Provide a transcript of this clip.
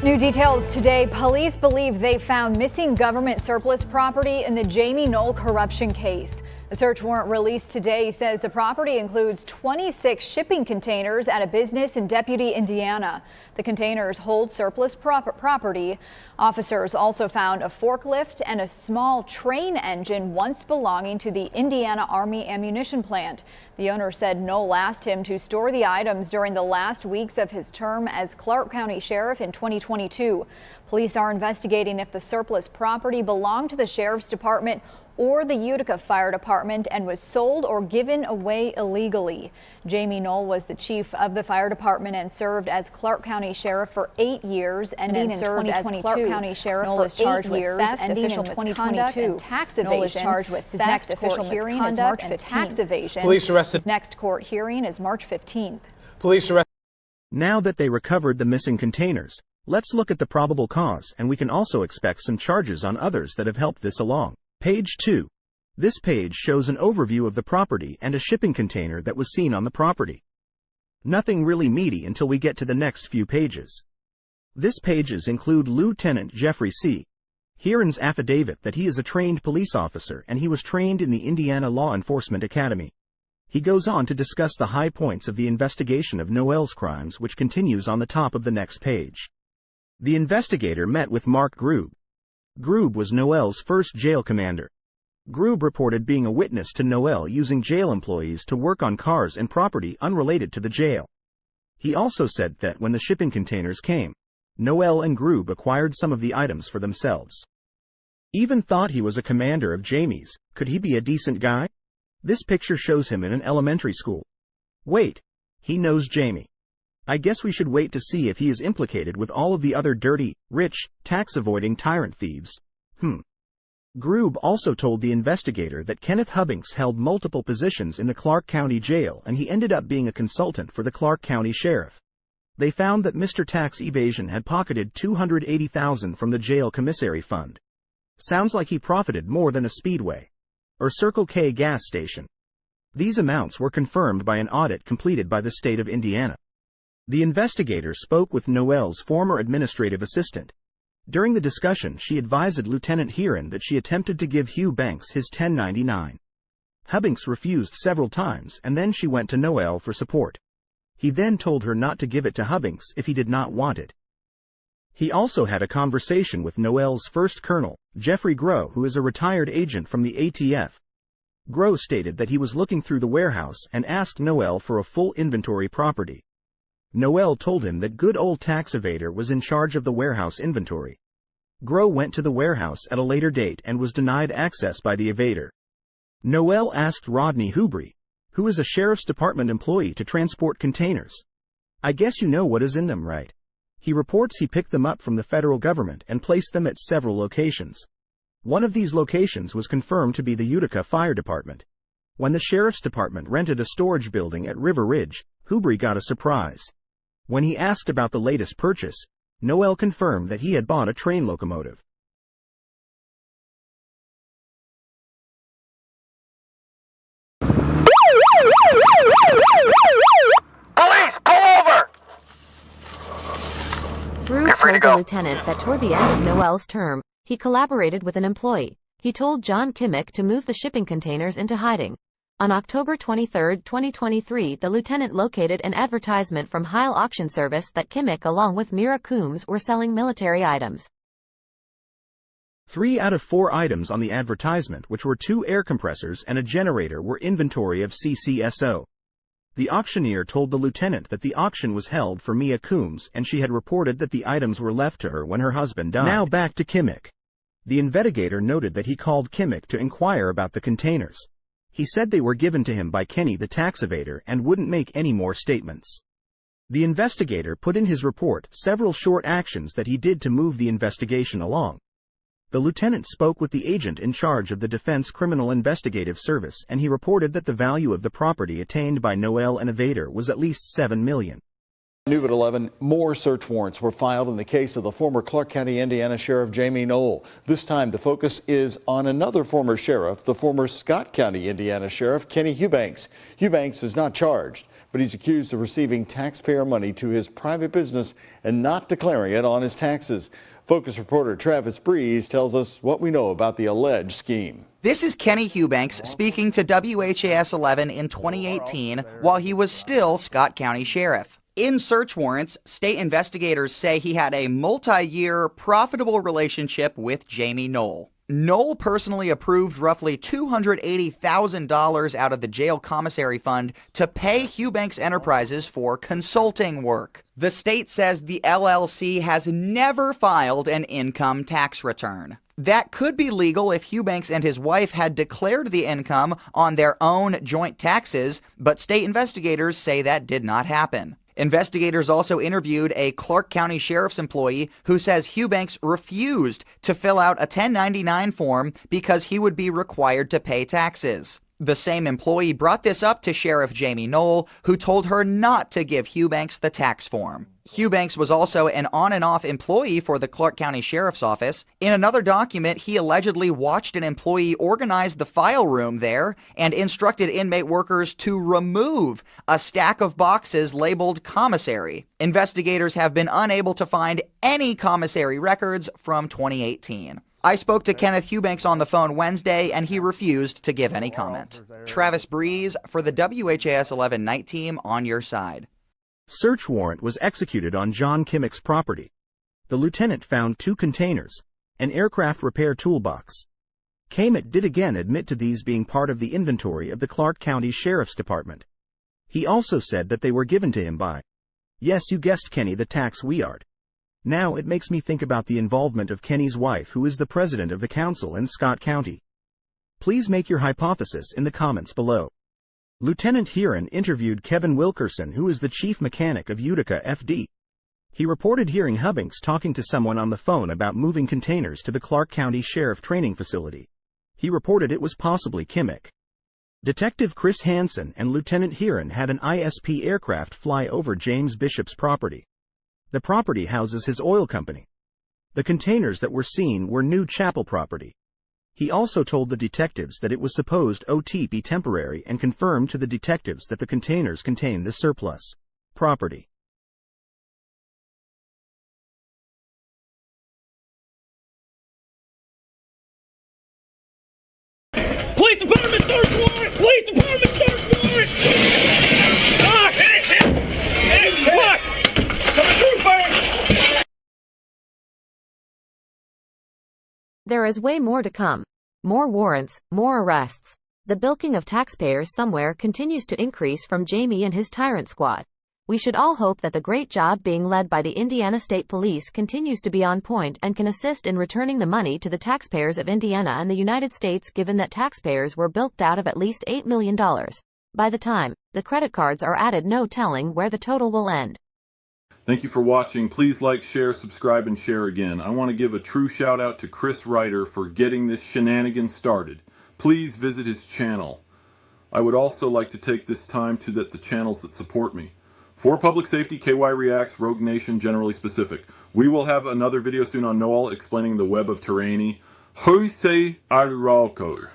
New details today. Police believe they found missing government surplus property in the Jamey Noel corruption case. A search warrant released today says the property includes 26 shipping containers at a business in Deputy, Indiana. The containers hold surplus property. Officers also found a forklift and a small train engine once belonging to the Indiana Army ammunition plant. The owner said Noel asked him to store the items during the last weeks of his term as Clark County Sheriff in 2022. Police are investigating if the surplus property belonged to the Sheriff's Department or the Utica Fire Department and was sold or given away illegally. Jamey Noel was the chief of the fire department and served as Clark County Sheriff for 8 years, ending in 2022. Clark County Sheriff Noel is charged with theft, official misconduct, and tax evasion. Noel is charged with his next official hearing is March 15th. Tax evasion. Police arrested. His next court hearing is March 15th. Police arrested. Now that they recovered the missing containers, let's look at the probable cause, and we can also expect some charges on others that have helped this along. Page 2. This page shows an overview of the property and a shipping container that was seen on the property. Nothing really meaty until we get to the next few pages. This pages include Lieutenant Jeffrey C. Heron's affidavit that he is a trained police officer and he was trained in the Indiana Law Enforcement Academy. He goes on to discuss the high points of the investigation of Noel's crimes, which continues on the top of the next page. The investigator met with Mark Grube. Grube was Noel's first jail commander. Grube reported being a witness to Noel using jail employees to work on cars and property unrelated to the jail. He also said that when the shipping containers came, Noel and Grube acquired some of the items for themselves. Even thought he was a commander of Jamey's. Could he be a decent guy? This picture shows him in an elementary school. Wait, he knows Jamey. I guess we should wait to see if he is implicated with all of the other dirty, rich, tax-avoiding tyrant thieves. Grube also told the investigator that Kenny Hughbanks held multiple positions in the Clark County Jail and he ended up being a consultant for the Clark County Sheriff. They found that Mr. Tax Evasion had pocketed $280,000 from the jail commissary fund. Sounds like he profited more than a Speedway or Circle K gas station. These amounts were confirmed by an audit completed by the state of Indiana. The investigator spoke with Noel's former administrative assistant. During the discussion, she advised Lieutenant Heron that she attempted to give Hughbanks his 1099. Hughbanks refused several times, and then she went to Noel for support. He then told her not to give it to Hughbanks if he did not want it. He also had a conversation with Noel's first colonel, Jeffrey Groh, who is a retired agent from the ATF. Groh stated that he was looking through the warehouse and asked Noel for a full inventory property. Noel told him that good old tax evader was in charge of the warehouse inventory. Groh went to the warehouse at a later date and was denied access by the evader. Noel asked Rodney Hughbanks, who is a Sheriff's Department employee, to transport containers. I guess you know what is in them, right? He reports he picked them up from the federal government and placed them at several locations. One of these locations was confirmed to be the Utica Fire Department. When the Sheriff's Department rented a storage building at River Ridge, Hughbanks got a surprise. When he asked about the latest purchase, Noel confirmed that he had bought a train locomotive. Police, pull over! Grube told the lieutenant that toward the end of Noel's term, he collaborated with an employee. He told John Kimmick to move the shipping containers into hiding. On October 23, 2023, the lieutenant located an advertisement from Heil Auction Service that Kimmick along with Mira Coombs were selling military items. 3 out of 4 items on the advertisement, which were 2 air compressors and a generator, were inventory of CCSO. The auctioneer told the lieutenant that the auction was held for Mia Coombs and she had reported that the items were left to her when her husband died. Now back to Kimmick. The investigator noted that he called Kimmick to inquire about the containers. He said they were given to him by Kenny the tax evader and wouldn't make any more statements. The investigator put in his report several short actions that he did to move the investigation along. The lieutenant spoke with the agent in charge of the Defense Criminal Investigative Service and he reported that the value of the property attained by Noel and evader was at least $7 million. New at 11, more search warrants were filed in the case of the former Clark County, Indiana Sheriff Jamey Noel. This time the focus is on another former sheriff, the former Scott County, Indiana Sheriff Kenny Hughbanks. Hughbanks is not charged, but he's accused of receiving taxpayer money to his private business and not declaring it on his taxes. Focus reporter Travis Breeze tells us what we know about the alleged scheme. This is Kenny Hughbanks speaking to WHAS 11 in 2018 while he was still Scott County Sheriff. In search warrants, state investigators say he had a multi-year, profitable relationship with Jamey Noel. Noel personally approved roughly $280,000 out of the jail commissary fund to pay Hughbanks Enterprises for consulting work. The state says the LLC has never filed an income tax return. That could be legal if Hughbanks and his wife had declared the income on their own joint taxes, but state investigators say that did not happen. Investigators also interviewed a Clark County Sheriff's employee who says Hughbanks refused to fill out a 1099 form because he would be required to pay taxes. The same employee brought this up to Sheriff Jamey Noel, who told her not to give Hughbanks the tax form. Hughbanks was also an on and off employee for the Clark County Sheriff's Office. In another document, he allegedly watched an employee organize the file room there and instructed inmate workers to remove a stack of boxes labeled commissary. Investigators have been unable to find any commissary records from 2018. I spoke to Kenneth Hughbanks on the phone Wednesday, and he refused to give any comment. Travis Breeze for the WHAS 11 night team on your side. Search warrant was executed on John Kimmick's property. The lieutenant found 2 containers, an aircraft repair toolbox. Kimmick did again admit to these being part of the inventory of the Clark County Sheriff's Department. He also said that they were given to him by, yes, you guessed Kenny, the tax weird. Now it makes me think about the involvement of Kenny's wife, who is the president of the council in Scott County. Please make your hypothesis in the comments below. Lieutenant Hughbanks interviewed Kevin Wilkerson, who is the chief mechanic of Utica FD. He reported hearing Hughbanks talking to someone on the phone about moving containers to the Clark County Sheriff Training Facility. He reported it was possibly Kimmick. Detective Chris Hansen and Lieutenant Hughbanks had an ISP aircraft fly over James Bishop's property. The property houses his oil company. The containers that were seen were New Chapel property. He also told the detectives that it was supposed to be temporary and confirmed to the detectives that the containers contain the surplus property. Police Department search warrant! Police Department search warrant! Ah, hey, what? Coming through, fire! There is way more to come. More warrants, more arrests. The bilking of taxpayers somewhere continues to increase from Jamey and his tyrant squad. We should all hope that the great job being led by the Indiana State Police continues to be on point and can assist in returning the money to the taxpayers of Indiana and the United States, given that taxpayers were bilked out of at least $8 million. By the time the credit cards are added, no telling where the total will end. Thank you for watching. Please like, share, subscribe, and share again. I want to give a true shout out to Chris Ryder for getting this shenanigan started. Please visit his channel. I would also like to take this time to the channels that support me. For Public Safety, KY Reacts, Rogue Nation, Generally Specific. We will have another video soon on Noel explaining the web of tyranny. Jose Arauco.